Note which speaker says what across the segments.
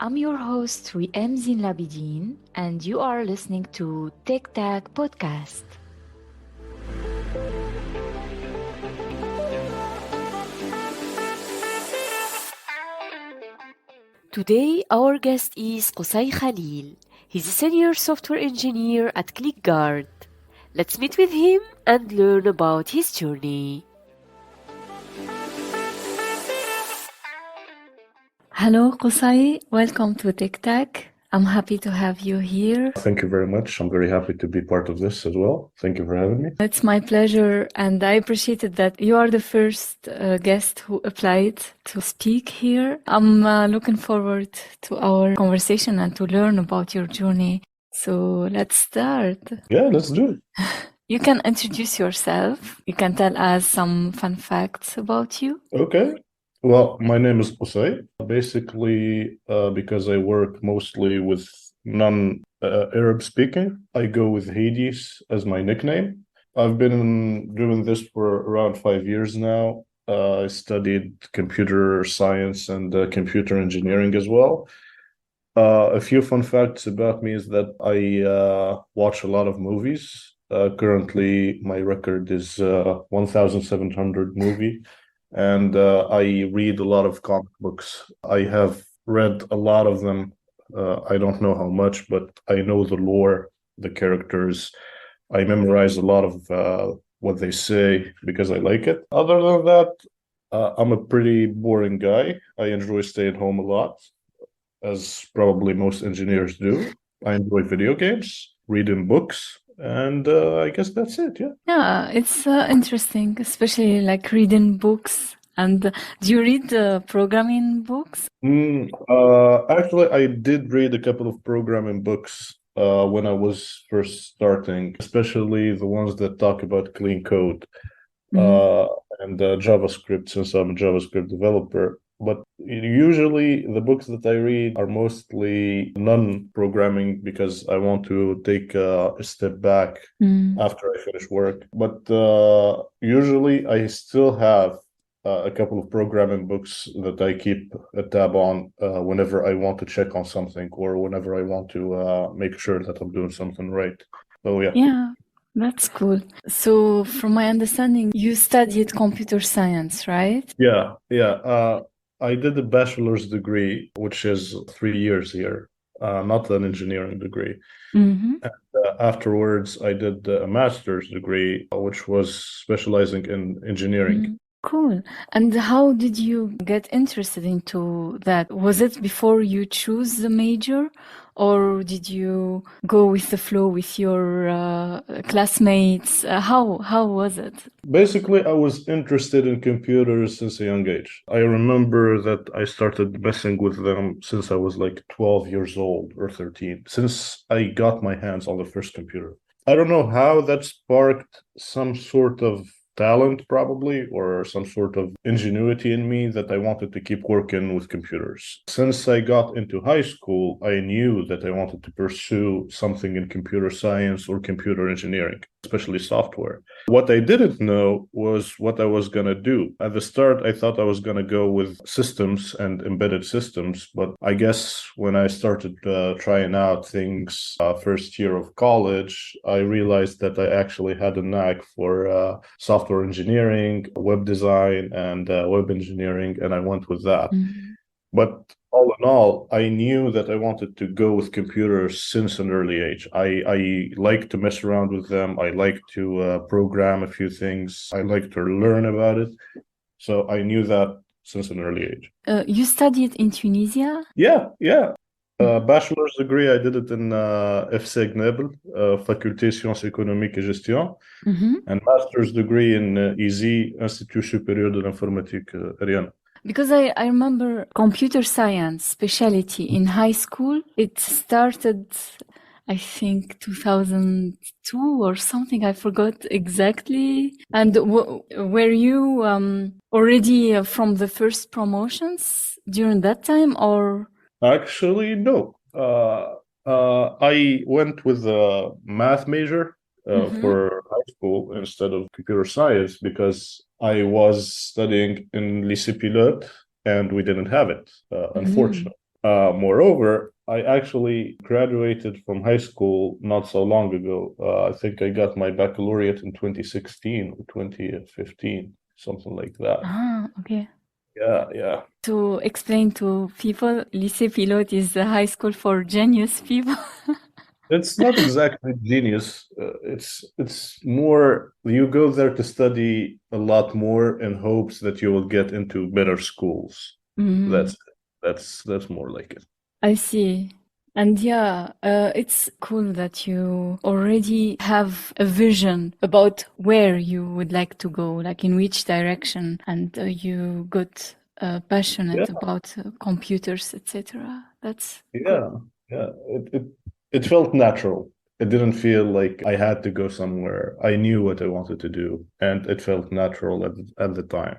Speaker 1: I'm your host, Riem Zin Labidin, and you are listening to Tech Tag Podcast. Today, our guest is Koussay Khelil. He's a senior software engineer at ClickGUARD. Let's meet with him and learn about his journey. Hello, Koussay. Welcome to TikTok. I'm happy to have you here.
Speaker 2: Thank you very much. I'm very happy to be part of this as well. Thank you for having me.
Speaker 1: It's my pleasure, and I appreciated that you are the first guest who applied to speak here. I'm looking forward to our conversation and to learn about your journey. So let's start.
Speaker 2: Yeah, let's do it.
Speaker 1: You can introduce yourself. You can tell us some fun facts about you.
Speaker 2: Okay. Well, my name is Koussay. Basically, because I work mostly with non-Arab speaking, I go with Hades as my nickname. I've been doing this for around 5 years now. I studied computer science and computer engineering as well. A few fun facts about me is that I watch a lot of movies. Currently, my record is 1,700 movie. And I read a lot of comic books. I have read a lot of them. I don't know how much, but I know the lore, the characters. I memorize a lot of what they say because I like it. Other than that, I'm a pretty boring guy. I enjoy staying home a lot, as probably most engineers do. I enjoy video games, reading books, and I guess that's it.
Speaker 1: Yeah, it's interesting, especially like reading books. And do you read programming books?
Speaker 2: Actually, I did read a couple of programming books when I was first starting, especially the ones that talk about clean code and JavaScript, since I'm a JavaScript developer. But usually the books that I read are mostly non-programming because I want to take a step back after I finish work. But usually I still have a couple of programming books that I keep a tab on whenever I want to check on something or whenever I want to make sure that I'm doing something right. So yeah.
Speaker 1: Yeah, that's cool. So from my understanding, you studied computer science, right?
Speaker 2: Yeah. I did a bachelor's degree, which is 3 years here, not an engineering degree.
Speaker 1: Mm-hmm.
Speaker 2: And afterwards, I did a master's degree, which was specializing in engineering.
Speaker 1: Cool. And how did you get interested into that? Was it before you choose the major, or did you go with the flow with your classmates? How was it?
Speaker 2: Basically, I was interested in computers since a young age. I remember that I started messing with them since I was like 12 years old or 13, since I got my hands on the first computer. I don't know how that sparked some sort of talent probably or some sort of ingenuity in me that I wanted to keep working with computers. Since I got into high school, I knew that I wanted to pursue something in computer science or computer engineering, especially software. What I didn't know was what I was going to do. At the start, I thought I was going to go with systems and embedded systems, but I guess when I started trying out things first year of college, I realized that I actually had a knack for software engineering, web design, and web engineering, and I went with that. But all in all, I knew that I wanted to go with computers since an early age. I like to mess around with them. I like to program a few things. I like to learn about it. So I knew that since an early age.
Speaker 1: You studied in Tunisia?
Speaker 2: Yeah. Bachelor's degree, I did it in FC Gnebel, Faculté Sciences Économiques et Gestion, and master's degree in ISI, Institut Supérieur de l'Informatique, Ariane.
Speaker 1: Because I remember computer science specialty in high school. It started, I think, 2002 or something. I forgot exactly. And were you already from the first promotions during that time, or?
Speaker 2: Actually, no. I went with a math major for high school instead of computer science because I was studying in Lycée Pilote and we didn't have it, unfortunately. Moreover, I actually graduated from high school not so long ago. I think I got my baccalaureate in 2016 or 2015, something like that.
Speaker 1: Ah, okay.
Speaker 2: Yeah, yeah.
Speaker 1: To explain to people, Lycée Pilote is the high school for genius people.
Speaker 2: It's not exactly genius. It's more you go there to study a lot more in hopes that you will get into better schools.
Speaker 1: Mhm.
Speaker 2: That's that's more like it.
Speaker 1: I see. And yeah, it's cool that you already have a vision about where you would like to go, like in which direction, and you got
Speaker 2: Yeah,
Speaker 1: passionate about computers, etc. That's good.
Speaker 2: yeah, yeah. It felt natural. It didn't feel like I had to go somewhere. I knew what I wanted to do, and it felt natural at the time.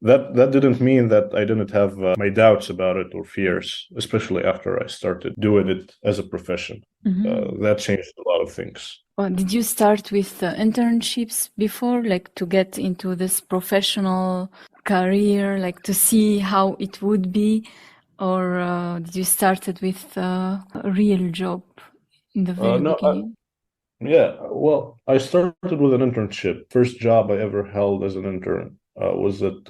Speaker 2: That didn't mean that I didn't have my doubts about it or fears, especially after I started doing it as a profession.
Speaker 1: Mhm.
Speaker 2: That changed a lot of things.
Speaker 1: Did you start with internships before, like to get into this professional career, like to see how it would be, or did you started with a real job in the very
Speaker 2: No,
Speaker 1: beginning?
Speaker 2: yeah, well, I started with an internship. First job I ever held as an intern was at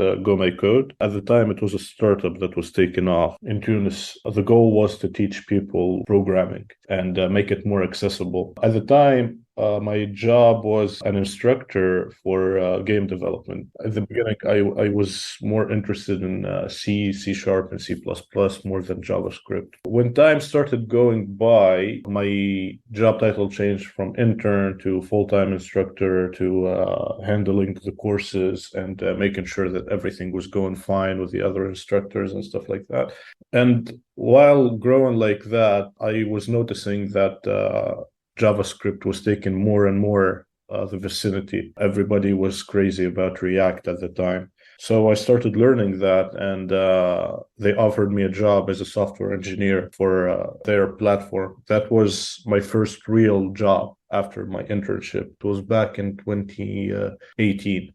Speaker 2: Code. At the time, it was a startup that was taken off in Tunis. The goal was to teach people programming and make it more accessible. At the time, my job was an instructor for game development. At the beginning, I was more interested in C Sharp, and C++ more than JavaScript. When time started going by, my job title changed from intern to full-time instructor to handling the courses and making sure that everything was going fine with the other instructors and stuff like that. And while growing like that, I was noticing that JavaScript was taking more and more the vicinity. Everybody was crazy about React at the time. So I started learning that, and they offered me a job as a software engineer for their platform. That was my first real job after my internship. It was back in 2018.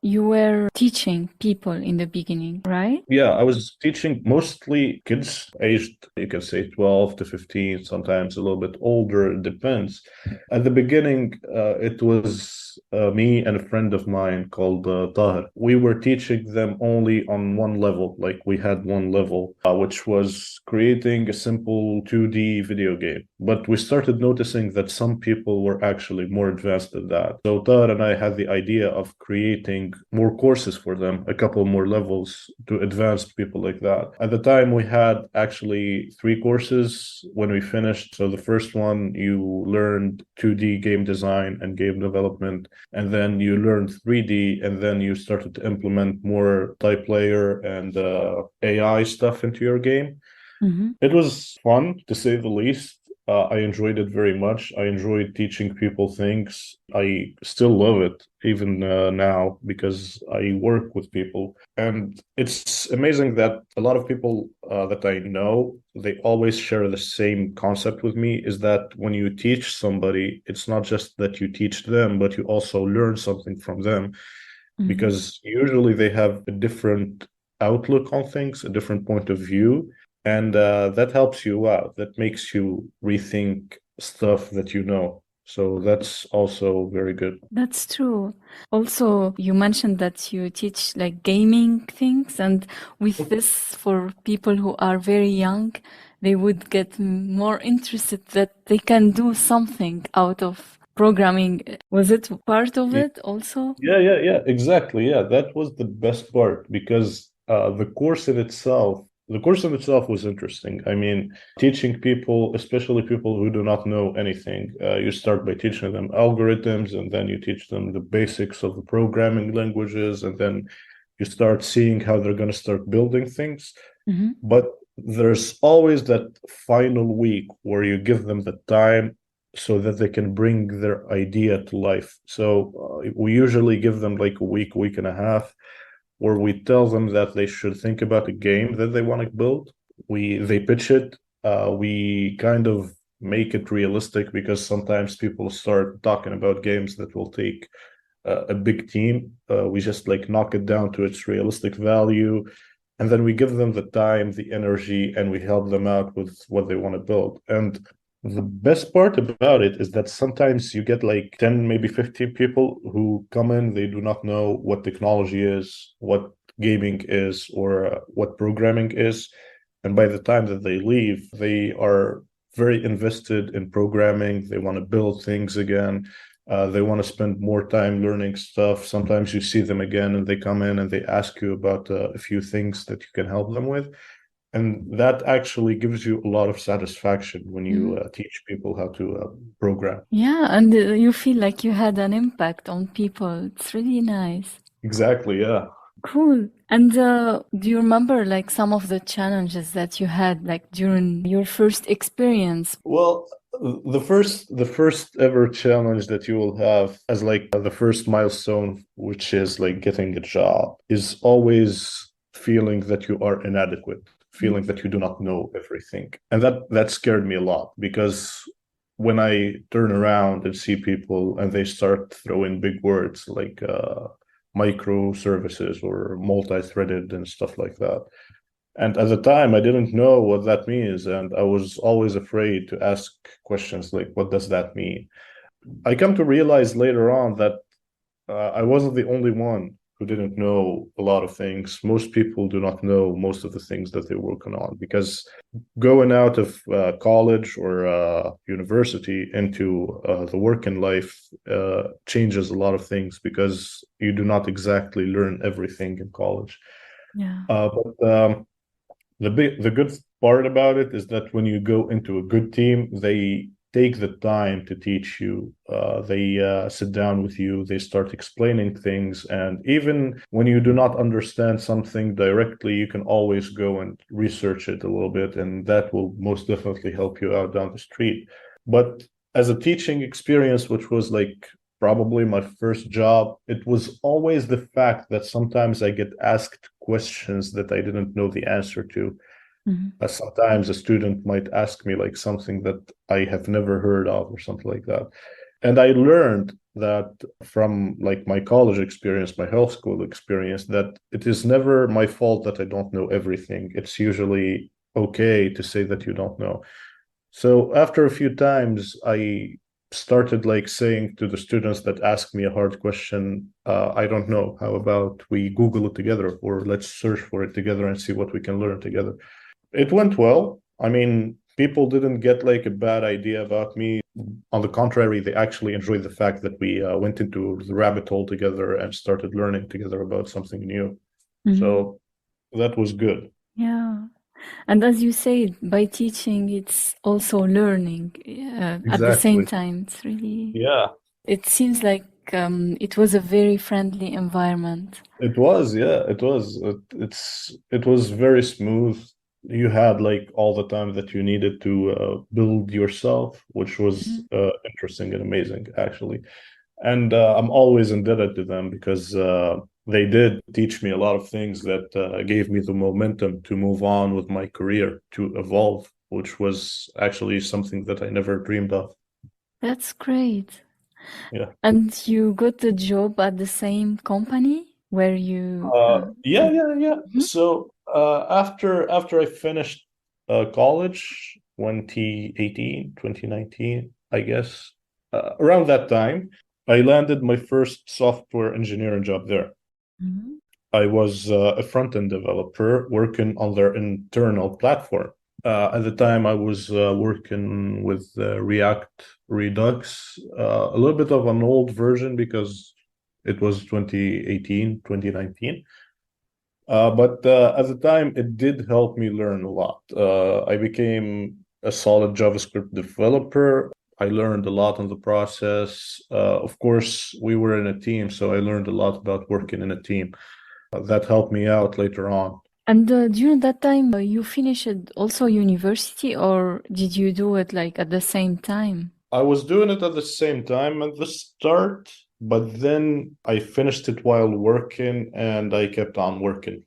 Speaker 1: You were teaching people in the beginning, right?
Speaker 2: Yeah, I was teaching mostly kids aged, you can say 12 to 15, sometimes a little bit older, it depends. At the beginning, it was me and a friend of mine called Tahir. We were teaching them only on one level, like we had one level, which was creating a simple 2D video game. But we started noticing that some people were actually more advanced than that. So Tahir and I had the idea of creating more courses for them, a couple more levels to advanced people like that. At the time, we had actually three courses when we finished. So the first one, you learned 2D game design and game development, and then you learned 3D, and then you started to implement more type layer and AI stuff into your game.
Speaker 1: Mhm.
Speaker 2: It was fun, to say the least. I enjoyed it very much. I enjoyed teaching people things. I still love it, even now, because I work with people. And it's amazing that a lot of people that I know, they always share the same concept with me, is that when you teach somebody, it's not just that you teach them, but you also learn something from them,
Speaker 1: Mhm.
Speaker 2: because usually they have a different outlook on things, a different point of view, and that helps you out. That makes you rethink stuff that you know. So that's also very good.
Speaker 1: That's true. Also, you mentioned that you teach like gaming things, and with this, for people who are very young, they would get more interested that they can do something out of programming. Was it part of it also?
Speaker 2: Yeah, exactly. Yeah, that was the best part because the course in itself was interesting. I mean, teaching people, especially people who do not know anything, you start by teaching them algorithms, and then you teach them the basics of the programming languages, and then you start seeing how they're going to start building things.
Speaker 1: Mhm.
Speaker 2: But there's always that final week where you give them the time so that they can bring their idea to life. So we usually give them like a week and a half, where we tell them that they should think about a game that they want to build. They pitch it. We kind of make it realistic because sometimes people start talking about games that will take a big team. We just like knock it down to its realistic value, and then we give them the time, the energy, and we help them out with what they want to build. And the best part about it is that sometimes you get like 10, maybe 15 people who come in, they do not know what technology is, what gaming is, or what programming is. And by the time that they leave, they are very invested in programming. They want to build things again. They want to spend more time learning stuff. Sometimes you see them again and they come in and they ask you about a few things that you can help them with. And that actually gives you a lot of satisfaction when you teach people how to program.
Speaker 1: Yeah, and you feel like you had an impact on people. It's really nice.
Speaker 2: Exactly, yeah.
Speaker 1: Cool. And do you remember like some of the challenges that you had like during your first experience?
Speaker 2: Well, the first ever challenge that you will have as like the first milestone, which is like getting a job, is always feeling that you are inadequate, feeling that you do not know everything. And that scared me a lot because when I turn around and see people and they start throwing big words like microservices or multi-threaded and stuff like that. And at the time, I didn't know what that means. And I was always afraid to ask questions like, what does that mean? I come to realize later on that I wasn't the only one who didn't know a lot of things. Most people do not know most of the things that they're working on because going out of college or university into the working life changes a lot of things because you do not exactly learn everything in college.
Speaker 1: Yeah.
Speaker 2: But the good part about it is that when you go into a good team, they take the time to teach you. They sit down with you, they start explaining things. And even when you do not understand something directly, you can always go and research it a little bit, and that will most definitely help you out down the street. But as a teaching experience, which was like probably my first job, it was always the fact that sometimes I get asked questions that I didn't know the answer to. Sometimes a student might ask me like something that I have never heard of or something like that. And I learned that from like my college experience, my health school experience, that it is never my fault that I don't know everything. It's usually okay to say that you don't know. So after a few times, I started like saying to the students that ask me a hard question, I don't know. How about we Google it together, or let's search for it together and see what we can learn together. It went well. I mean, people didn't get like a bad idea about me. On the contrary, they actually enjoyed the fact that we went into the rabbit hole together and started learning together about something new. So that was good.
Speaker 1: Yeah. And as you said, by teaching, it's also learning at the same
Speaker 2: Exactly.
Speaker 1: time. It's really,
Speaker 2: Yeah.
Speaker 1: it seems like it was a very friendly environment.
Speaker 2: It was, yeah, it was. It was very smooth. You had like all the time that you needed to build yourself, which was interesting and amazing, actually. And I'm always indebted to them because they did teach me a lot of things that gave me the momentum to move on with my career, to evolve, which was actually something that I never dreamed of.
Speaker 1: That's great.
Speaker 2: Yeah.
Speaker 1: And you got the job at the same company where you.
Speaker 2: Yeah.
Speaker 1: Mhm.
Speaker 2: So after I finished college, 2018, 2019, I guess, around that time, I landed my first software engineering job there.
Speaker 1: Mhm.
Speaker 2: I was a front-end developer working on their internal platform. At the time, I was working with React Redux, a little bit of an old version because it was 2018, 2019. But at the time, it did help me learn a lot. I became a solid JavaScript developer. I learned a lot on the process. Of course, we were in a team, so I learned a lot about working in a team. That helped me out later on.
Speaker 1: And during that time, you finished also university, or did you do it like at the same time?
Speaker 2: I was doing it at the same time at the start, but then I finished it while working and I kept on working.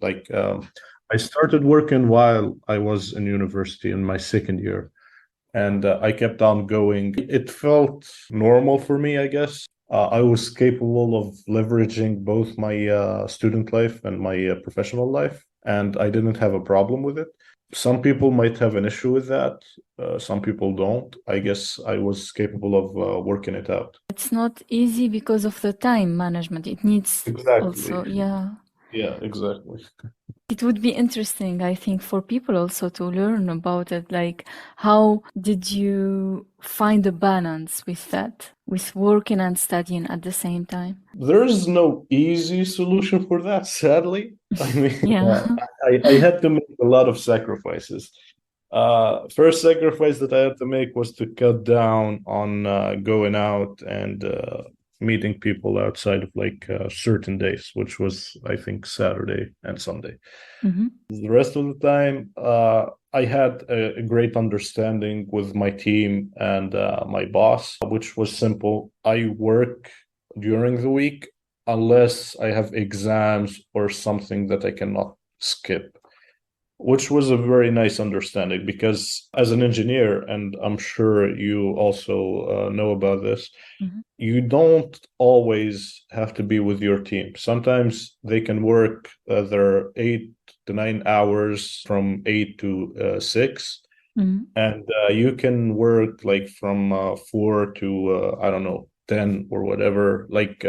Speaker 2: I started working while I was in university in my second year, and I kept on going. It felt normal for me, I guess. I was capable of leveraging both my student life and my professional life. and I didn't have a problem with it. Some people might have an issue with that. Some people don't. I guess I was capable of working it out.
Speaker 1: It's not easy because of the time management. It needs
Speaker 2: Exactly.
Speaker 1: also, yeah.
Speaker 2: Yeah, exactly.
Speaker 1: It would be interesting, I think, for people also to learn about it. Like, how did you find a balance with that, with working and studying at the same time?
Speaker 2: There is no easy solution for that, sadly. I mean,
Speaker 1: Yeah.
Speaker 2: I had to make a lot of sacrifices. First sacrifice that I had to make was to cut down on going out and meeting people outside of like certain days, which was, I think, Saturday and Sunday.
Speaker 1: Mhm.
Speaker 2: The rest of the time, I had a great understanding with my team and my boss, which was simple. I work during the week unless I have exams or something that I cannot skip, which was a very nice understanding because as an engineer, and I'm sure you also know about this,
Speaker 1: Mhm.
Speaker 2: you don't always have to be with your team. Sometimes they can work their 8 to 9 hours from 8 to 6,
Speaker 1: Mhm.
Speaker 2: and you can work like from 4 to I don't know 10 or whatever, like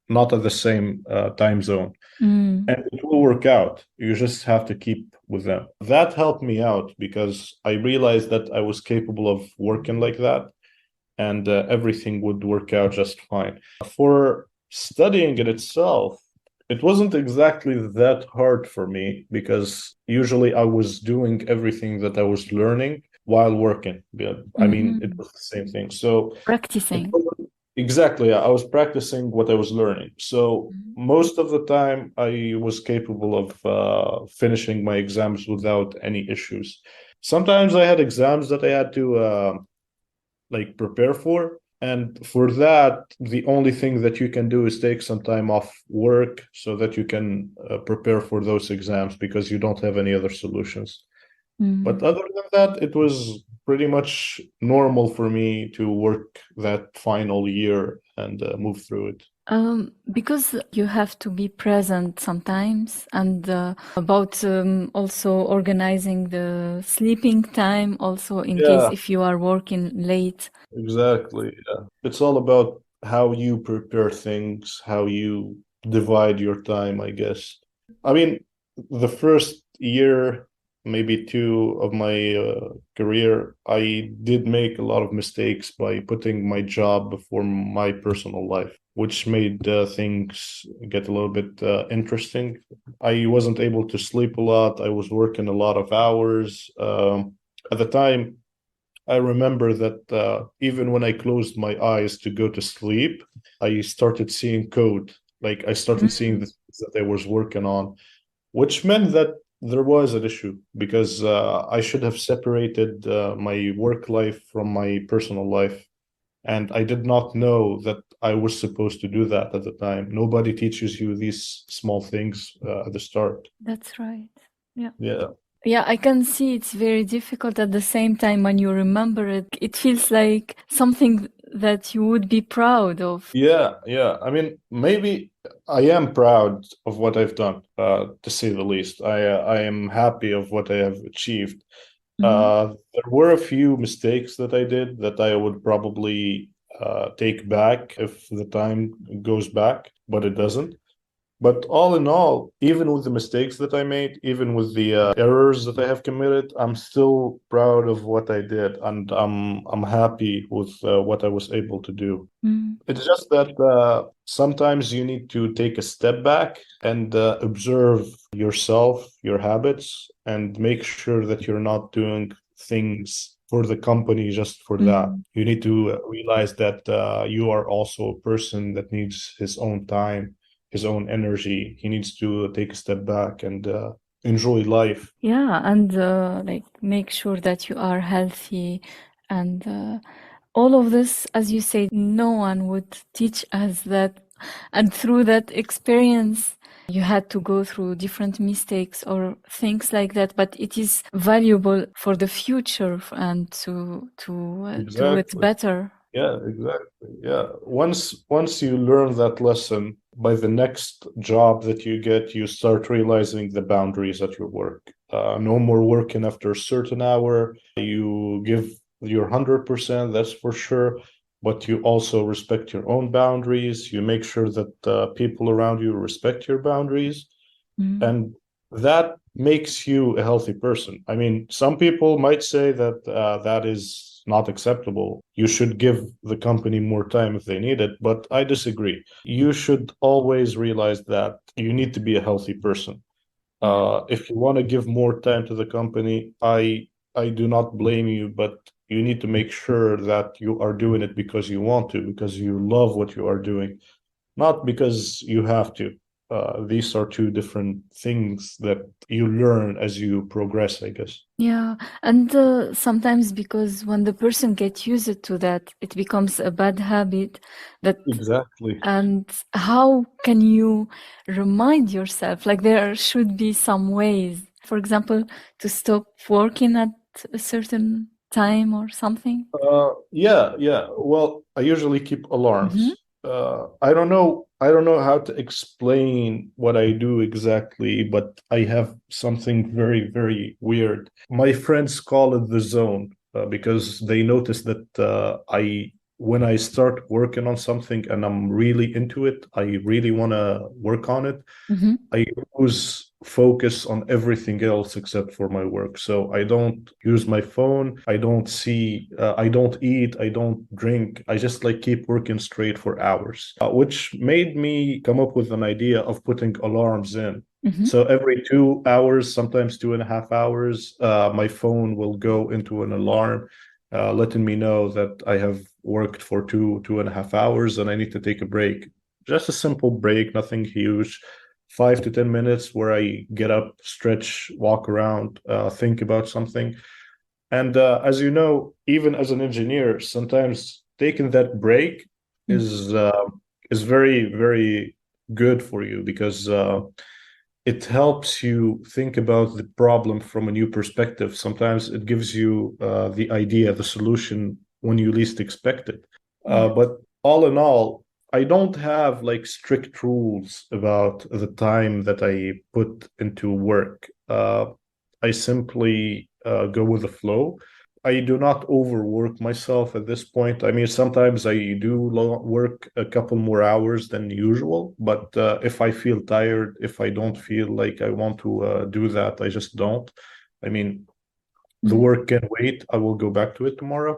Speaker 2: not at the same time zone,
Speaker 1: Mm.
Speaker 2: and it will work out. You just have to keep with them. That helped me out because I realized that I was capable of working like that, and everything would work out just fine. For studying it itself, it wasn't exactly that hard for me because usually I was doing everything that I was learning while working. Yeah, I mean, it
Speaker 1: Mhm.
Speaker 2: was the same thing. So it
Speaker 1: Practicing.
Speaker 2: wasn't exactly, I was practicing what I was learning. So
Speaker 1: Mhm.
Speaker 2: most of the time, I was capable of finishing my exams without any issues. Sometimes I had exams that I had to like prepare for. And for that, the only thing that you can do is take some time off work so that you can prepare for those exams because you don't have any other solutions. But
Speaker 1: Mm.
Speaker 2: other than that, it was pretty much normal for me to work that final year and move through it.
Speaker 1: Because you have to be present sometimes, and about also organizing the sleeping time, also in case
Speaker 2: Yeah,
Speaker 1: if you are working late.
Speaker 2: exactly. Yeah. It's all about how you prepare things, how you divide your time, I guess. I mean, the first year, maybe two of my career, I did make a lot of mistakes by putting my job before my personal life, which made things get a little bit interesting. I wasn't able to sleep a lot. I was working a lot of hours. At the time, I remember that even when I closed my eyes to go to sleep, I started seeing code. Like I started seeing
Speaker 1: Mm.
Speaker 2: the things that I was working on, which meant that there was an issue because I should have separated my work life from my personal life. And I did not know that I was supposed to do that at the time. Nobody teaches you these small things at the start.
Speaker 1: That's right. Yeah.
Speaker 2: Yeah.
Speaker 1: Yeah, I can see it's very difficult at the same time when you remember it. It feels like something that you would be proud of.
Speaker 2: Yeah, yeah. I mean, maybe I am proud of what I've done, to say the least. I am happy of what I have achieved.
Speaker 1: Mhm.
Speaker 2: There were a few mistakes that I did that I would probably take back if the time goes back, but it doesn't. But all in all, even with the mistakes that I made, even with the errors that I have committed, I'm still proud of what I did, and I'm happy with what I was able to do.
Speaker 1: Mm.
Speaker 2: It's just that sometimes you need to take a step back and observe yourself, your habits, and make sure that you're not doing things for the company just for that.
Speaker 1: Mm.
Speaker 2: You need to realize that you are also a person that needs his own time, his own energy. He needs to take a step back and enjoy life.
Speaker 1: Yeah, and like make sure that you are healthy and all of this, as you say, no one would teach us that. And through that experience, you had to go through different mistakes or things like that. But it is valuable for the future and to do it
Speaker 2: Exactly.
Speaker 1: better.
Speaker 2: Yeah, exactly. Yeah. Once you learn that lesson, by the next job that you get, you start realizing the boundaries at your work. No more working after a certain hour. You give your 100%, that's for sure. But you also respect your own boundaries. You make sure that people around you respect your boundaries.
Speaker 1: Mm.
Speaker 2: And that makes you a healthy person. I mean, some people might say that that is not acceptable. You should give the company more time if they need it, but I disagree. You should always realize that you need to be a healthy person.
Speaker 1: Yeah.
Speaker 2: If you want to give more time to the company, I do not blame you, but you need to make sure that you are doing it because you want to, because you love what you are doing, not because you have to. These are two different things that you learn as you progress, I guess.
Speaker 1: Yeah, and sometimes because when the person gets used to that, it becomes a bad habit that,
Speaker 2: Exactly.
Speaker 1: and how can you remind yourself? Like there should be some ways, for example, to stop working at a certain time or something.
Speaker 2: Yeah. Well, I usually keep
Speaker 1: Mm-hmm.
Speaker 2: alarms. I don't know how to explain what I do exactly, but I have something very, very weird. My friends call it the zone because they notice that when I start working on something and I'm really into it, I really want to work on it.
Speaker 1: Mm-hmm.
Speaker 2: I lose focus on everything else except for my work. So I don't use my phone. I don't eat. I don't drink. I just like keep working straight for hours, which made me come up with an idea of putting alarms in.
Speaker 1: Mm-hmm.
Speaker 2: So every 2 hours, sometimes 2.5 hours, my phone will go into an alarm, letting me know that I have worked for 2.5 hours and I need to take a break. Just a simple break, nothing huge. 5 to 10 minutes where I get up, stretch, walk around, think about something. And as you know, even as an engineer, sometimes taking that break is uh, is very, very good for you because it helps you think about the problem from a new perspective. Sometimes it gives you the idea, the solution when you least expect it.
Speaker 1: Yeah.
Speaker 2: But all in all, I don't have like strict rules about the time that I put into work. I simply go with the flow. I do not overwork myself at this point. I mean, sometimes I do work a couple more hours than usual, but if I feel tired, if I don't feel like I want to do that, I just don't. I mean, the
Speaker 1: Mm.
Speaker 2: work can wait. I will go back to it tomorrow.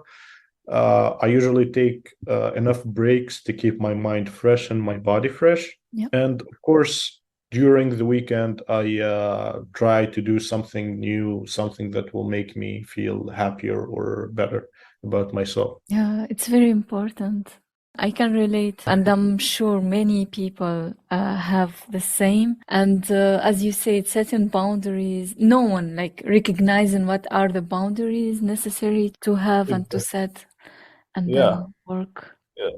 Speaker 2: I usually take enough breaks to keep my mind fresh and my body fresh.
Speaker 1: Yeah.
Speaker 2: And of course, during the weekend, I try to do something new, something that will make me feel happier or better about myself.
Speaker 1: Yeah, it's very important. I can relate, and I'm sure many people have the same. And as you said, setting boundaries, no one like recognizing what are the boundaries necessary to have and to
Speaker 2: Exactly.
Speaker 1: set, and
Speaker 2: Yeah.
Speaker 1: then work.
Speaker 2: Yeah.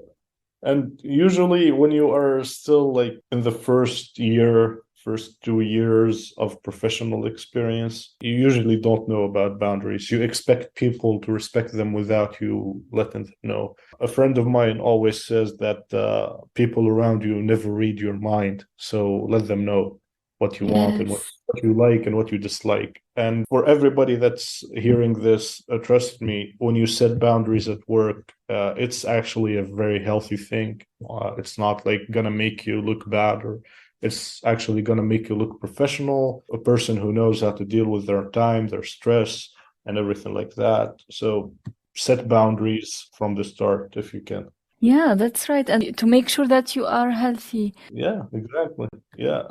Speaker 2: And usually, when you are still like in the first year, first 2 years of professional experience, you usually don't know about boundaries. You expect people to respect them without you letting them know. A friend of mine always says that people around you never read your mind. So let them know what you want and
Speaker 1: Yes.
Speaker 2: what you like and what you dislike. And for everybody that's hearing this, trust me, when you set boundaries at work, it's actually a very healthy thing. It's not like gonna make you look bad, or it's actually gonna make you look professional, a person who knows how to deal with their time, their stress, and everything like that. So set boundaries from the start if you can.
Speaker 1: Yeah, that's right. And to make sure that you are healthy.
Speaker 2: Yeah, exactly. Yeah.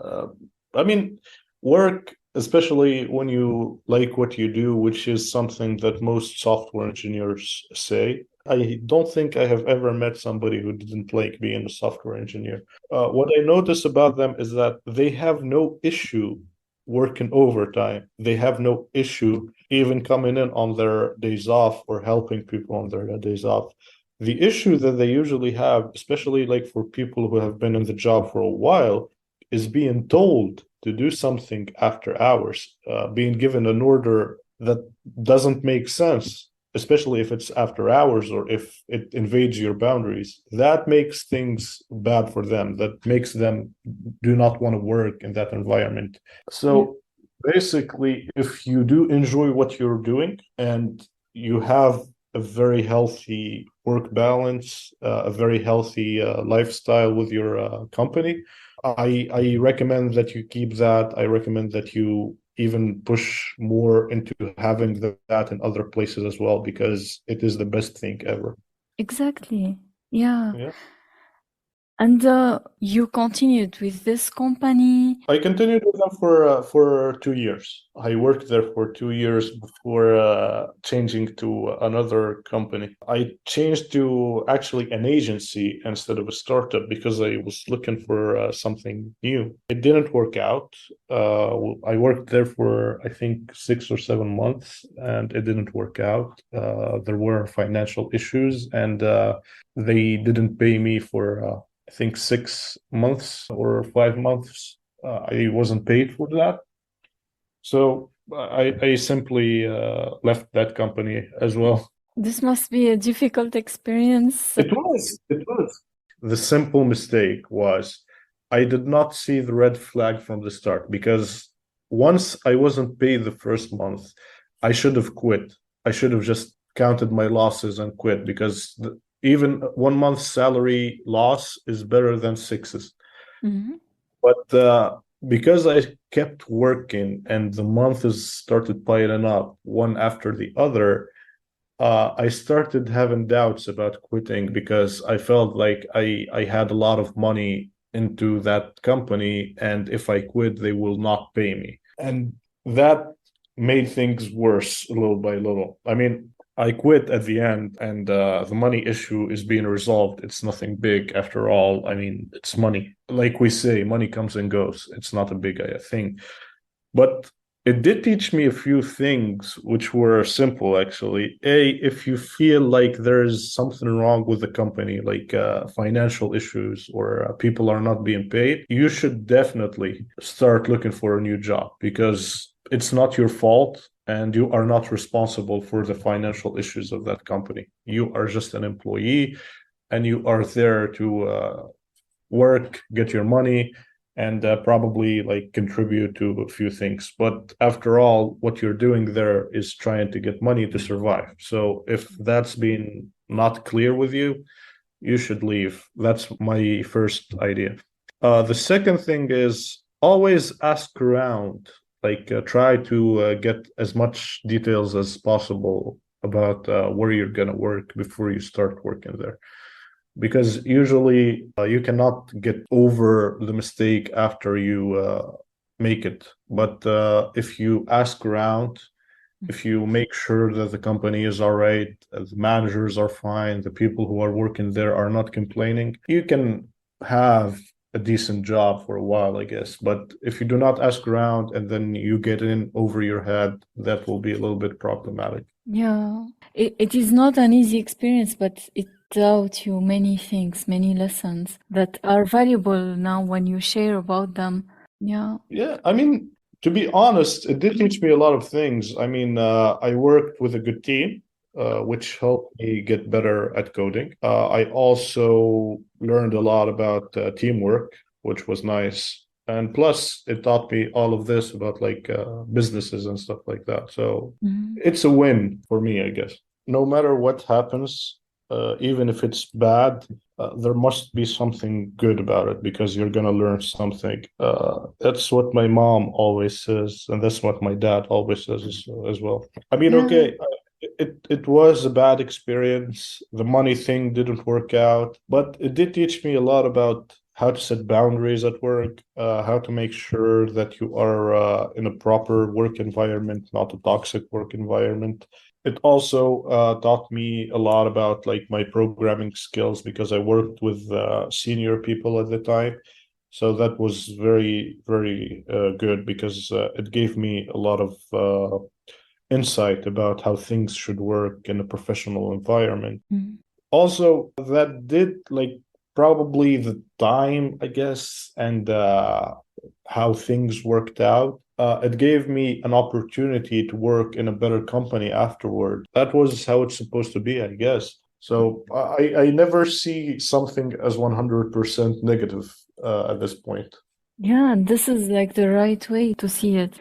Speaker 2: I mean, work, especially when you like what you do, which is something that most software engineers say. I don't think I have ever met somebody who didn't like being a software engineer. What I notice about them is that they have no issue working overtime. They have no issue even coming in on their days off or helping people on their days off. The issue that they usually have, especially like for people who have been in the job for a while, is being told to do something after hours, being given an order that doesn't make sense. especially if it's after hours or if it invades your boundaries, that makes things bad for them. That makes them do not want to work in that environment.
Speaker 1: Yeah.
Speaker 2: So basically, if you do enjoy what you're doing and you have a very healthy work balance, a very healthy lifestyle with your company, I recommend that you keep that. I recommend that you even push more into having that in other places as well, because it is the best thing ever.
Speaker 1: Exactly. Yeah.
Speaker 2: Yeah.
Speaker 1: And you continued with this company.
Speaker 2: I continued with them for 2 years. I worked there for 2 years before changing to another company. I changed to actually an agency instead of a startup because I was looking for something new. It didn't work out. I worked there for I think 6 or 7 months, and it didn't work out. There were financial issues, and they didn't pay me for I think 6 months or 5 months. I wasn't paid for that. So I simply left that company as well.
Speaker 1: This must be a difficult experience.
Speaker 2: It was. The simple mistake was I did not see the red flag from the start, because once I wasn't paid the first month, I should have quit. I should have just counted my losses and quit, because even 1 month's salary loss is better than sixes.
Speaker 1: Mhm.
Speaker 2: But because I kept working and the months started piling up one after the other, I started having doubts about quitting, because I felt like I had a lot of money into that company, and if I quit, they will not pay me. And that made things worse little by little. I mean, I quit at the end, and the money issue is being resolved. It's nothing big after all. I mean, it's money. Like we say, money comes and goes. It's not a big thing. But it did teach me a few things which were simple, actually. If you feel like there's something wrong with the company, like financial issues or people are not being paid, you should definitely start looking for a new job, because it's not your fault and you are not responsible for the financial issues of that company. You are just an employee, and you are there to work, get your money, and probably like contribute to a few things. But after all, what you're doing there is trying to get money to survive. So if that's been not clear with you, you should leave. That's my first idea. The second thing is always ask around, like try to get as much details as possible about where you're going to work before you start working there, because usually you cannot get over the mistake after you make it. But if you ask around, if you make sure that the company is all right, the managers are fine, the people who are working there are not complaining, you can have a decent job for a while, I guess. But if you do not ask around and then you get in over your head, that will be a little bit problematic.
Speaker 1: Yeah, it is not an easy experience, but it taught you many things, many lessons that are valuable now when you share about them. Yeah.
Speaker 2: Yeah, I mean, to be honest, it did teach me a lot of things. I mean, I worked with a good team, which helped me get better at coding. I also learned a lot about teamwork, which was nice. And plus, it taught me all of this about like businesses and stuff like that. So
Speaker 1: Mhm.
Speaker 2: it's a win for me, I guess. No matter what happens, even if it's bad, there must be something good about it, because you're gonna learn something. That's what my mom always says, and that's what my dad always says as well. I mean,
Speaker 1: Yeah.
Speaker 2: okay, it was a bad experience. The money thing didn't work out, but it did teach me a lot about how to set boundaries at work, how to make sure that you are in a proper work environment, not a toxic work environment. It also taught me a lot about like my programming skills, because I worked with senior people at the time. So that was very, very good, because it gave me a lot of insight about how things should work in a professional environment.
Speaker 1: Mhm.
Speaker 2: Also, that did like probably the time, I guess, and how things worked out. It gave me an opportunity to work in a better company afterward. That was how it's supposed to be, I guess. So I never see something as 100% negative at this point.
Speaker 1: Yeah, this is like the right way to see it.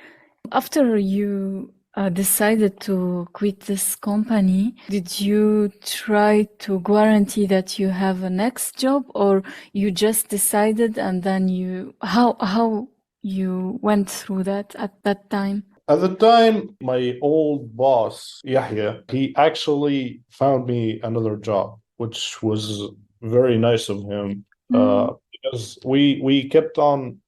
Speaker 1: After you decided to quit this company, did you try to guarantee that you have a next job, or you just decided and then how you went through that at that time?
Speaker 2: At the time, my old boss, Yahya, he actually found me another job, which was very nice of him,
Speaker 1: Mm,
Speaker 2: because we kept on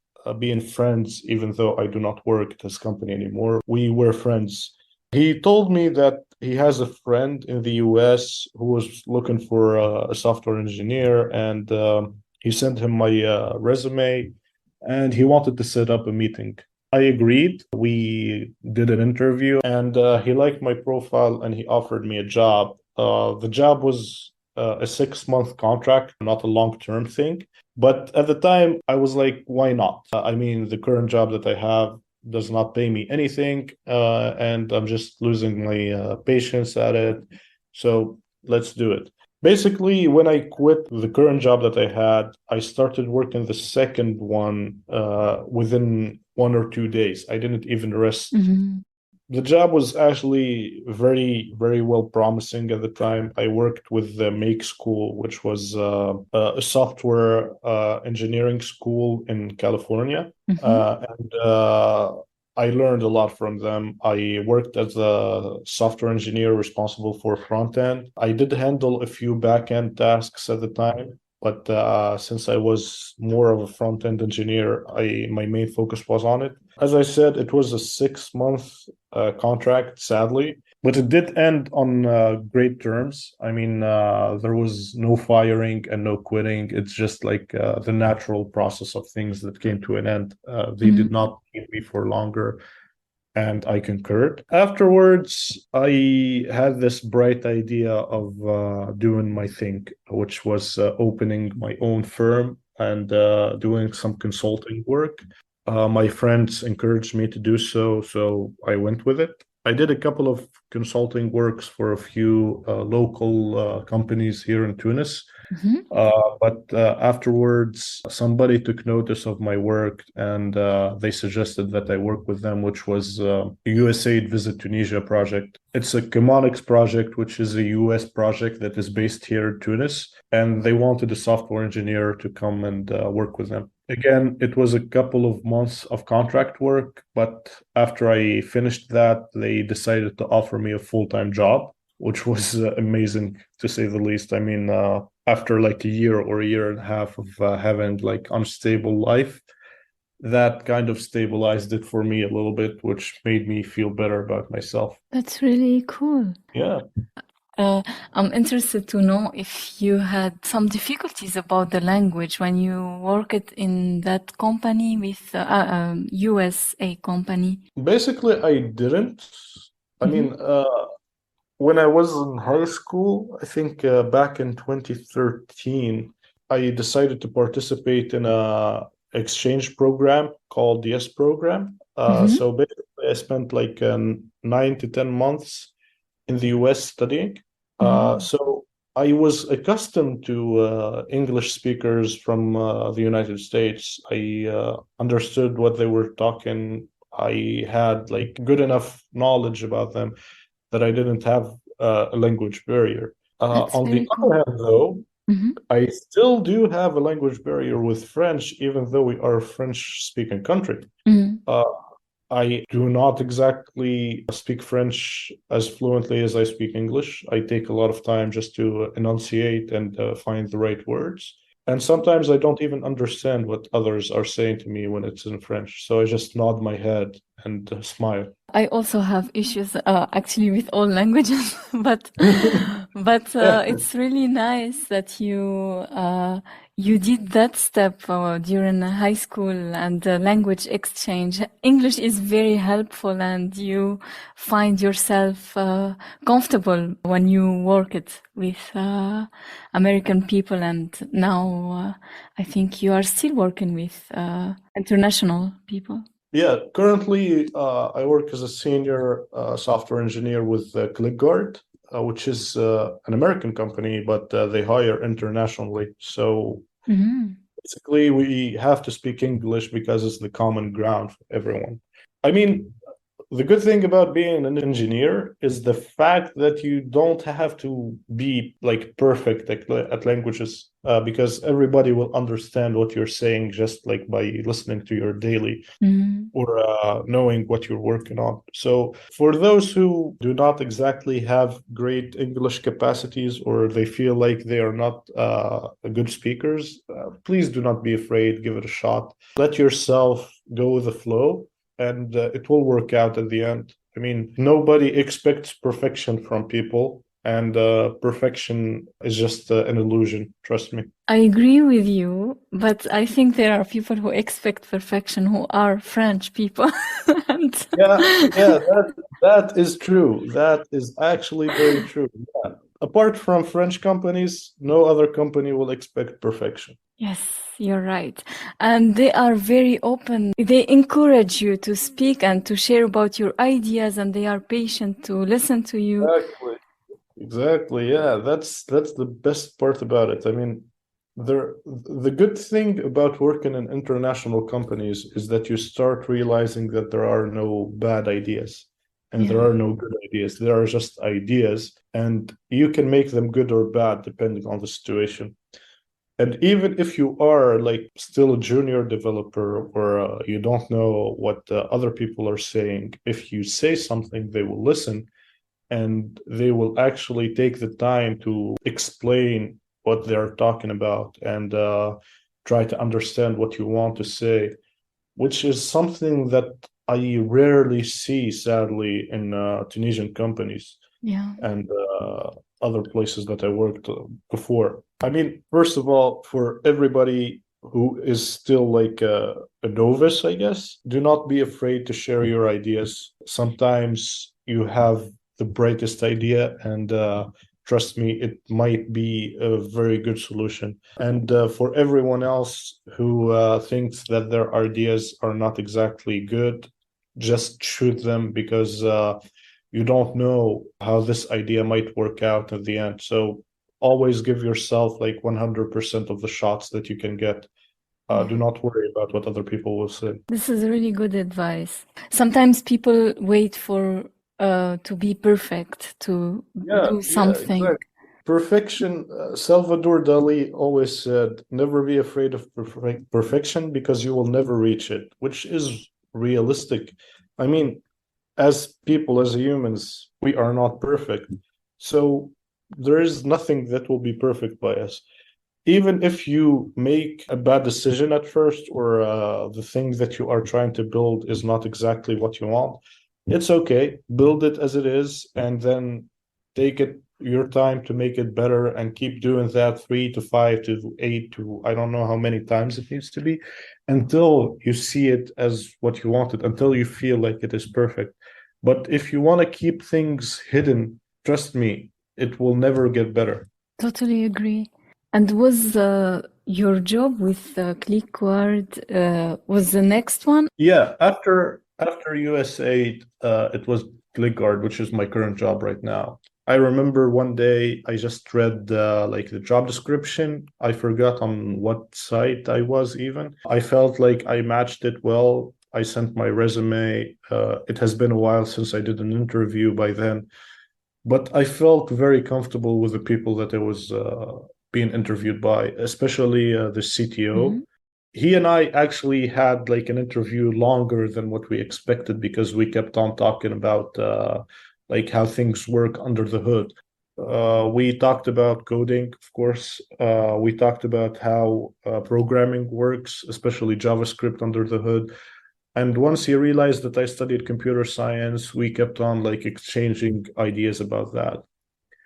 Speaker 2: being friends, even though I do not work at this company anymore. We were friends. He told me that he has a friend in the US who was looking for a software engineer, and he sent him my resume, and he wanted to set up a meeting. I agreed. We did an interview, and he liked my profile and he offered me a job. The job was a 6 month contract, not a long term thing. But at the time, I was like, why not? I mean, the current job that I have does not pay me anything, and I'm just losing my patience at it. So let's do it. Basically, when I quit the current job that I had, I started working the second one within 1 or 2 days. I didn't even rest.
Speaker 1: mhm,
Speaker 2: The job was actually very, very well promising at the time. I worked with the Make School, which was a software engineering school in California.
Speaker 1: mhm,
Speaker 2: And I learned a lot from them. I worked as a software engineer responsible for front end. I did handle a few back end tasks at the time. But since I was more of a front end engineer, my main focus was on it. As I said, it was a 6 month contract, sadly, but it did end on great terms. I mean, there was no firing and no quitting. It's just like the natural process of things that came to an end. They did
Speaker 1: mhm.
Speaker 2: not keep me for longer, and I concurred. Afterwards, I had this bright idea of doing my thing, which was opening my own firm and doing some consulting work. My friends encouraged me to do so, so I went with it. I did a couple of consulting works for a few local companies here in Tunis.
Speaker 1: Mhm.
Speaker 2: But afterwards, somebody took notice of my work and they suggested that I work with them, which was a USAID Visit Tunisia project. It's a Chemonics project, which is a US project that is based here in Tunis. And they wanted a software engineer to come and work with them. Again, it was a couple of months of contract work, but after I finished that, they decided to offer me a full-time job, which was amazing to say the least. I mean, after like a year or a year and a half of having like unstable life, that kind of stabilized it for me a little bit, which made me feel better about myself.
Speaker 1: That's really cool.
Speaker 2: Yeah.
Speaker 1: Uh, I'm interested to know if you had some difficulties about the language when you worked in that company with USA company.
Speaker 2: Basically, I didn't. I
Speaker 1: Mhm,
Speaker 2: mean, when I was in high school, I think back in 2013, I decided to participate in a exchange program called the S program.
Speaker 1: mhm,
Speaker 2: So basically, I spent like 9 to 10 months in the US studying.
Speaker 1: mhm.
Speaker 2: So I was accustomed to English speakers from the United States. I understood what they were talking. I had like good enough knowledge about them that I didn't have a language barrier.
Speaker 1: That's
Speaker 2: On the
Speaker 1: very cool.
Speaker 2: other hand, though,
Speaker 1: Mhm,
Speaker 2: I still do have a language barrier with French, even though we are a French-speaking country.
Speaker 1: mhm.
Speaker 2: Uh, I do not exactly speak French as fluently as I speak English. I take a lot of time just to enunciate and find the right words. And sometimes I don't even understand what others are saying to me when it's in French. So I just nod my head and smile.
Speaker 1: I also have issues actually with all languages, but
Speaker 2: Yeah,
Speaker 1: it's really nice that you did that step during high school and language exchange. English is very helpful, and you find yourself comfortable when you work it with American people. And now I think you are still working with international people.
Speaker 2: yeah. Currently, I work as a senior software engineer with ClickGUARD, which is an American company, but they hire internationally. So
Speaker 1: Mhm.
Speaker 2: basically, we have to speak English because it's the common ground for everyone. I mean, the good thing about being an engineer is the fact that you don't have to be like perfect at languages, because everybody will understand what you're saying just like by listening to your daily
Speaker 1: Mhm.
Speaker 2: or knowing what you're working on. So for those who do not exactly have great English capacities, or they feel like they are not good speakers, please do not be afraid. Give it a shot. Let yourself go with the flow, and it will work out at the end. I mean, nobody expects perfection from people, and perfection is just an illusion. Trust me.
Speaker 1: I agree with you, but I think there are people who expect perfection who are French people. And
Speaker 2: Yeah, yeah, that is true. That is actually very true. Yeah. Apart from French companies, no other company will expect perfection.
Speaker 1: yes, you're right. And they are very open. They encourage you to speak and to share about your ideas, and they are patient to listen to you.
Speaker 2: Exactly. Exactly. Yeah, that's the best part about it. I mean, the good thing about working in international companies is that you start realizing that there are no bad ideas and there
Speaker 1: Yeah.
Speaker 2: are no good ideas. There are just ideas, and you can make them good or bad depending on the situation. And even if you are like still a junior developer, or you don't know what other people are saying, if you say something, they will listen, and they will actually take the time to explain what they're talking about, and try to understand what you want to say, which is something that I rarely see, sadly, in Tunisian companies
Speaker 1: Yeah.
Speaker 2: and other places that I worked before. I mean, first of all, for everybody who is still like a novice, I guess, do not be afraid to share your ideas. Sometimes you have the brightest idea, and trust me, it might be a very good solution. And for everyone else who thinks that their ideas are not exactly good, just shoot them, because you don't know how this idea might work out at the end. So always give yourself like 100% of the shots that you can get.
Speaker 1: Yeah.
Speaker 2: Do not worry about what other people will say.
Speaker 1: This is really good advice. Sometimes people wait for to be perfect to
Speaker 2: Yeah,
Speaker 1: do
Speaker 2: yeah,
Speaker 1: something.
Speaker 2: exactly. Perfection. Salvador Dali always said, never be afraid of perfection, because you will never reach it, which is realistic. I mean, as people, as humans, we are not perfect. So there is nothing that will be perfect by us. Even if you make a bad decision at first, or the thing that you are trying to build is not exactly what you want, it's okay. Build it as it is, and then take it your time to make it better, and keep doing that 3 to 5 to 8 to I don't know how many times it needs to be, until you see it as what you wanted, until you feel like it is perfect. But if you want to keep things hidden, trust me, it will never get better.
Speaker 1: Totally agree. And was your job with ClickGUARD was the next one?
Speaker 2: Yeah, after US8, it was ClickGuard, which is my current job right now. I remember one day I just read like the job description. I forgot on what site I was even. I felt like I matched it well. I sent my resume. It has been a while since I did an interview by then, but I felt very comfortable with the people that I was being interviewed by, especially the CTO.
Speaker 1: Mhm.
Speaker 2: He and I actually had like an interview longer than what we expected, because we kept on talking about like how things work under the hood. We talked about coding, of course. We talked about how programming works, especially JavaScript under the hood. And once he realized that I studied computer science, we kept on like exchanging ideas about that.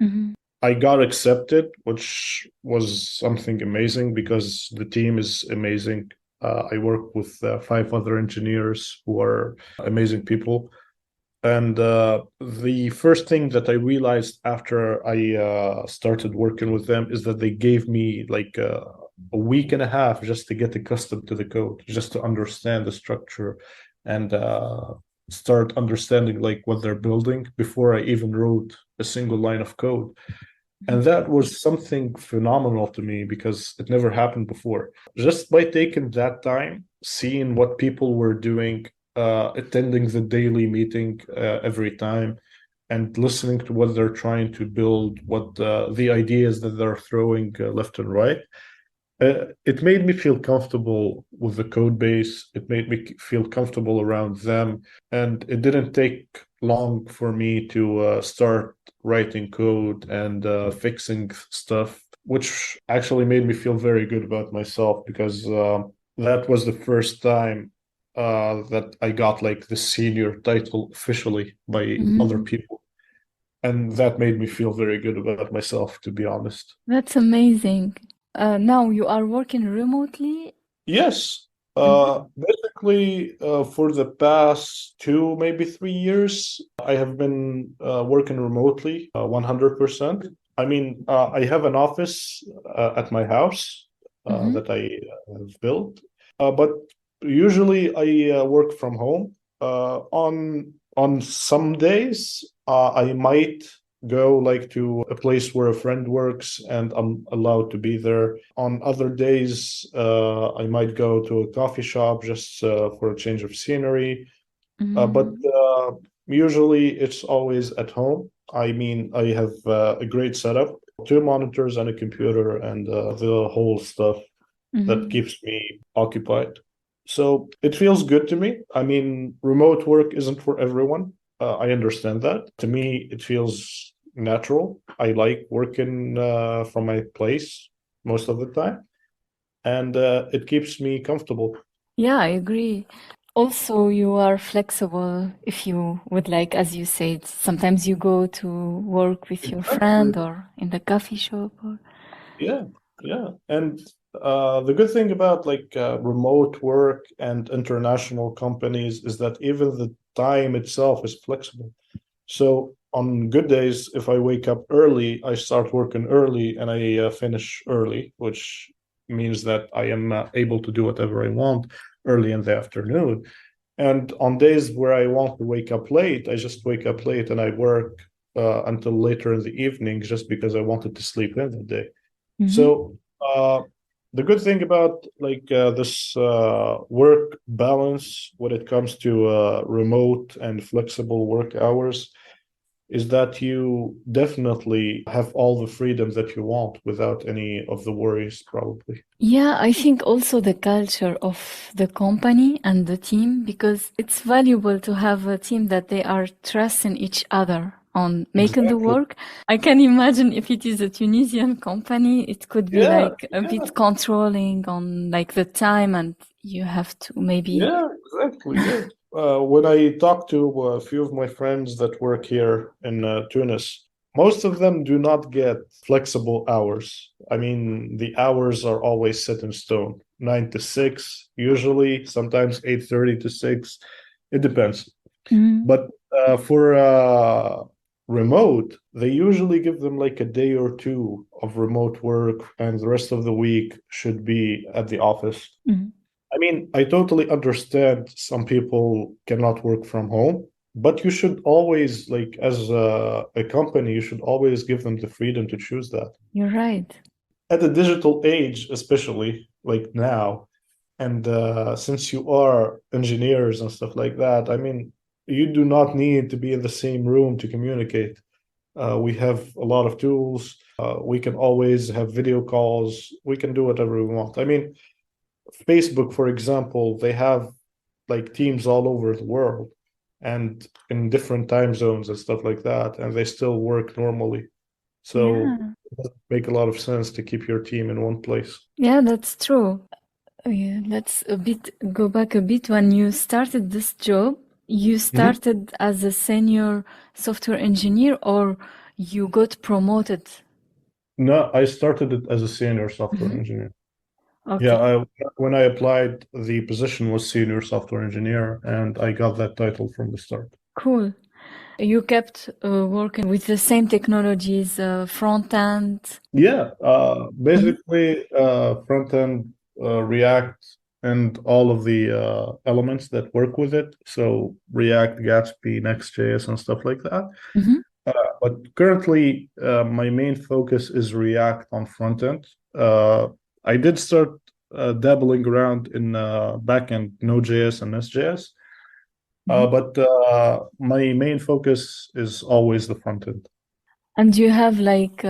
Speaker 1: Mm-hmm.
Speaker 2: I got accepted, which was something amazing because the team is amazing. I work with 5 other engineers who are amazing people. And the first thing that I realized after I started working with them is that they gave me like a week and a half just to get accustomed to the code, just to understand the structure and start understanding like what they're building before I even wrote a single line of code. And that was something phenomenal to me because it never happened before. Just by taking that time, seeing what people were doing, attending the daily meeting every time, and listening to what they're trying to build, what the ideas that they're throwing left and right, it made me feel comfortable with the code base. It made me feel comfortable around them. And it didn't take long for me to start writing code and fixing stuff, which actually made me feel very good about myself because that was the first time that I got like the senior title officially by other
Speaker 1: Mm-hmm.
Speaker 2: people. And that made me feel very good about myself, to be honest.
Speaker 1: That's amazing. Now you are working remotely?
Speaker 2: Yes.
Speaker 1: Mm-hmm.
Speaker 2: Basically, for the past 2, maybe 3 years, I have been working remotely 100%. I mean, I have an office at my house
Speaker 1: Mm-hmm.
Speaker 2: that I have built, but usually I work from home. On some days, I might go like to a place where a friend works and I'm allowed to be there. On other days, I might go to a coffee shop just for a change of scenery. But
Speaker 1: Mm-hmm.
Speaker 2: usually it's always at home. I mean, I have a great setup, 2 monitors and a computer and the whole stuff that
Speaker 1: Mm-hmm.
Speaker 2: keeps me occupied. So it feels good to me. I mean, remote work isn't for everyone. I understand that. To me, it feels natural. I like working from my place most of the time, and it keeps me comfortable.
Speaker 1: Yeah, I agree. Also, you are flexible if you would like, as you said, sometimes you go to work with your
Speaker 2: Exactly.
Speaker 1: friend or in the coffee shop or
Speaker 2: Yeah, yeah. And the good thing about like remote work and international companies is that even the time itself is flexible. So on good days, if I wake up early, I start working early and I finish early, which means that I am able to do whatever I want early in the afternoon. And on days where I want to wake up late, I just wake up late and I work until later in the evening just because I wanted to sleep in the day.
Speaker 1: hmm
Speaker 2: So the good thing about like this work balance when it comes to remote and flexible work hours is that you definitely have all the freedom that you want without any of the worries, probably.
Speaker 1: Yeah, I think also the culture of the company and the team, because it's valuable to have a team that they are trusting each other on making the
Speaker 2: Exactly.
Speaker 1: work. I can imagine if it is a Tunisian company, it could be
Speaker 2: Yeah,
Speaker 1: like a
Speaker 2: yeah,
Speaker 1: bit controlling on like the time and you have to maybe.
Speaker 2: yeah, exactly. Yeah. When I talk to a few of my friends that work here in Tunis, most of them do not get flexible hours. I mean, the hours are always set in stone, 9 to 6, usually, sometimes 8:30 to 6. It depends.
Speaker 1: Mm,
Speaker 2: But for remote, they usually give them like a day or two of remote work, and the rest of the week should be at the office.
Speaker 1: mm.
Speaker 2: I mean, I totally understand some people cannot work from home, but you should always, like, as a company, you should always give them the freedom to choose that.
Speaker 1: You're right.
Speaker 2: At the digital age, especially like now, and since you are engineers and stuff like that, I mean, you do not need to be in the same room to communicate. We have a lot of tools. We can always have video calls. We can do whatever we want. I mean, Facebook, for example, they have like teams all over the world and in different time zones and stuff like that, and they still work normally. So
Speaker 1: Yeah.
Speaker 2: it doesn't make a lot of sense to keep your team in one place.
Speaker 1: Yeah, that's true. Yeah, let's go back a bit. When you started this job, you
Speaker 2: Mhm.
Speaker 1: started as a senior software engineer or you got promoted?
Speaker 2: No, I started it as a senior software
Speaker 1: Hmm.
Speaker 2: engineer. Yeah,
Speaker 1: Okay,
Speaker 2: when I applied, the position was senior software engineer, and I got that title from the start.
Speaker 1: cool. You kept working with the same technologies, front end.
Speaker 2: Yeah,
Speaker 1: Mhm.
Speaker 2: basically front end, React, and all of the elements that work with it. So React, Gatsby, Next.js, and stuff like that.
Speaker 1: Mhm.
Speaker 2: But currently, my main focus is React on front end. Uh, I did start dabbling around in backend Node.js and SJS,
Speaker 1: Mhm.
Speaker 2: but my main focus is always the front end.
Speaker 1: And you have like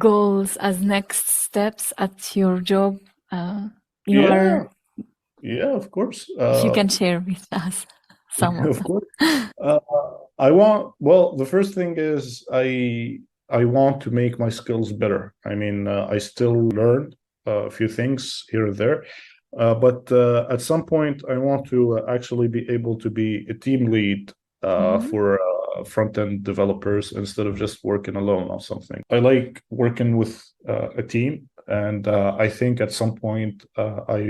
Speaker 1: goals as next steps at your job. Uh, you
Speaker 2: Yeah,
Speaker 1: are,
Speaker 2: yeah, of course.
Speaker 1: if you can share with us some of
Speaker 2: Of
Speaker 1: them.
Speaker 2: course. Uh, well, the first thing is I want to make my skills better. I mean, I still learn a few things here and there, but at some point, I want to actually be able to be a team lead
Speaker 1: Mhm.
Speaker 2: for front-end developers instead of just working alone on something. I like working with a team, and I think at some point, I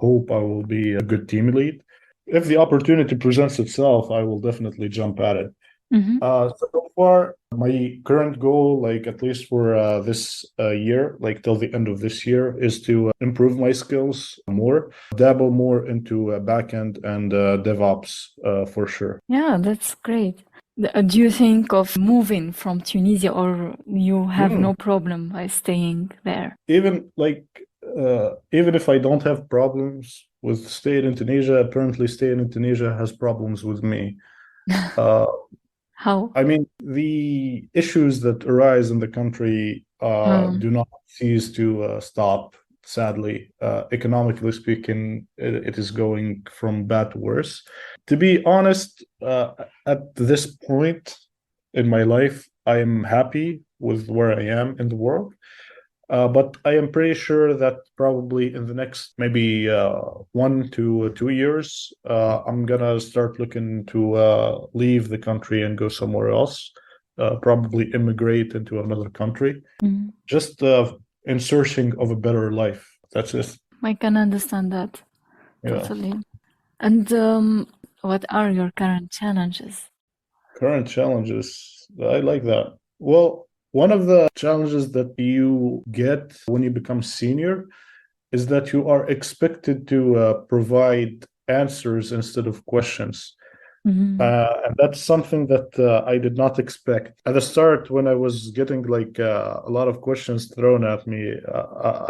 Speaker 2: hope I will be a good team lead. If the opportunity presents itself, I will definitely jump at it.
Speaker 1: Mhm.
Speaker 2: So far, my current goal, like at least for this year, like till the end of this year, is to improve my skills more, dabble more into backend and DevOps for sure.
Speaker 1: Yeah, that's great. Do you think of moving from Tunisia or you have
Speaker 2: Mm.
Speaker 1: no problem by staying there?
Speaker 2: Even like even if I don't have problems with staying in Tunisia, apparently staying in Tunisia has problems with me. Uh,
Speaker 1: How?
Speaker 2: I mean, the issues that arise in the country
Speaker 1: Um,
Speaker 2: do not cease to stop, sadly. Economically speaking, it is going from bad to worse. To be honest, at this point in my life, I am happy with where I am in the world. But I am pretty sure that probably in the next maybe 1 to 2 years, I'm gonna start looking to leave the country and go somewhere else, probably immigrate into another country,
Speaker 1: mm,
Speaker 2: just in searching of a better life. That's it.
Speaker 1: I can understand that
Speaker 2: Yeah.
Speaker 1: totally. And what are your current challenges?
Speaker 2: Current challenges. I like that. Well, one of the challenges that you get when you become senior is that you are expected to provide answers instead of questions.
Speaker 1: Mhm.
Speaker 2: And that's something that I did not expect. At the start, when I was getting like a lot of questions thrown at me,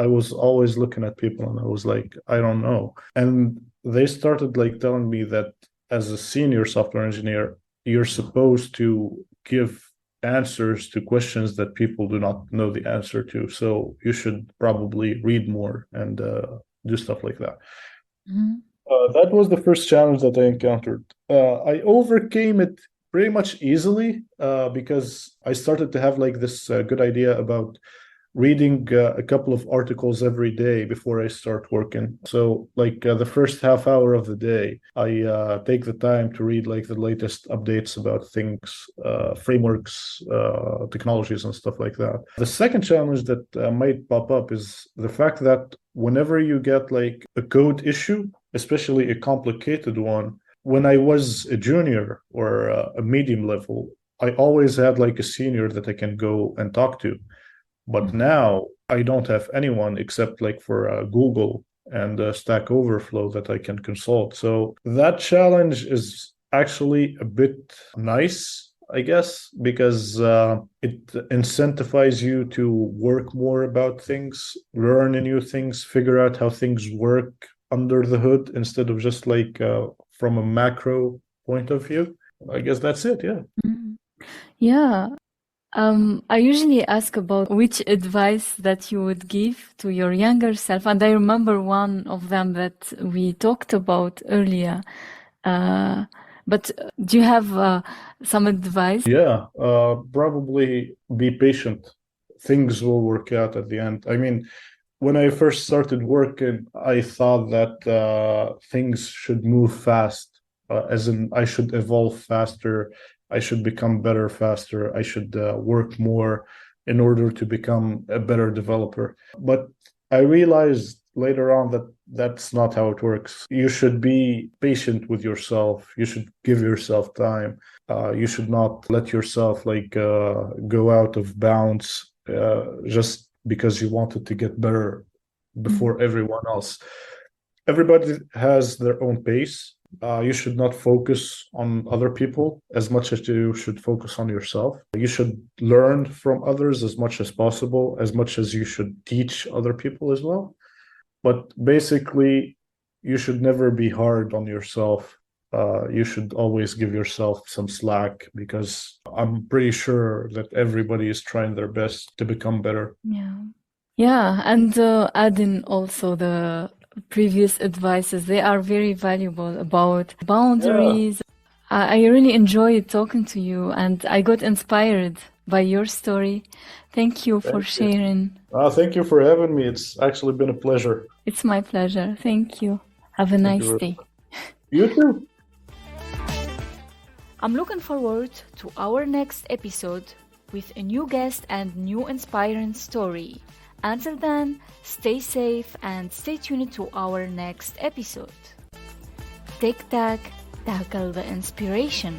Speaker 2: I was always looking at people and I was like, I don't know. And they started like telling me that as a senior software engineer, you're supposed to give answers to questions that people do not know the answer to. So you should probably read more and do stuff like that.
Speaker 1: Mhm.
Speaker 2: That was the first challenge that I encountered. I overcame it pretty much easily because I started to have like this good idea about reading a couple of articles every day before I start working. So, like the first half hour of the day, I take the time to read like the latest updates about things, frameworks, technologies, and stuff like that. The second challenge that might pop up is the fact that whenever you get like a code issue, especially a complicated one, when I was a junior or a medium level, I always had like a senior that I can go and talk to. But
Speaker 1: Mhm.
Speaker 2: now I don't have anyone except like for Google and Stack Overflow that I can consult. So that challenge is actually a bit nice, I guess, because it incentivizes you to work more about things, learn new things, figure out how things work under the hood instead of just like from a macro point of view. I guess that's it. Yeah.
Speaker 1: Mhm. Yeah. I usually ask about which advice that you would give to your younger self, and I remember one of them that we talked about earlier. Uh, but do you have some advice?
Speaker 2: Yeah, probably be patient. Things will work out at the end. I mean, when I first started working, I thought that things should move fast, as in I should evolve faster, I should become better faster, I should work more in order to become a better developer. But I realized later on that that's not how it works. You should be patient with yourself. You should give yourself time. You should not let yourself go out of bounds just because you wanted to get better before everyone else. Everybody has their own pace. You should not focus on other people as much as you should focus on yourself. You should learn from others as much as possible, as much as you should teach other people as well. But basically, you should never be hard on yourself. You should always give yourself some slack, because I'm pretty sure that everybody is trying their best to become better.
Speaker 1: Yeah, and add in also the previous advices. They are very valuable about boundaries. I really enjoyed talking to you, and I got inspired by your story. Thank you for sharing.
Speaker 2: Thank you for having me. It's actually been a pleasure.
Speaker 1: It's my pleasure. Thank you. Have a nice day.
Speaker 2: You too.
Speaker 1: I'm looking forward to our next episode with a new guest and new inspiring story. Until then, stay safe and stay tuned to our next episode. Tic Tac, tackle the inspiration.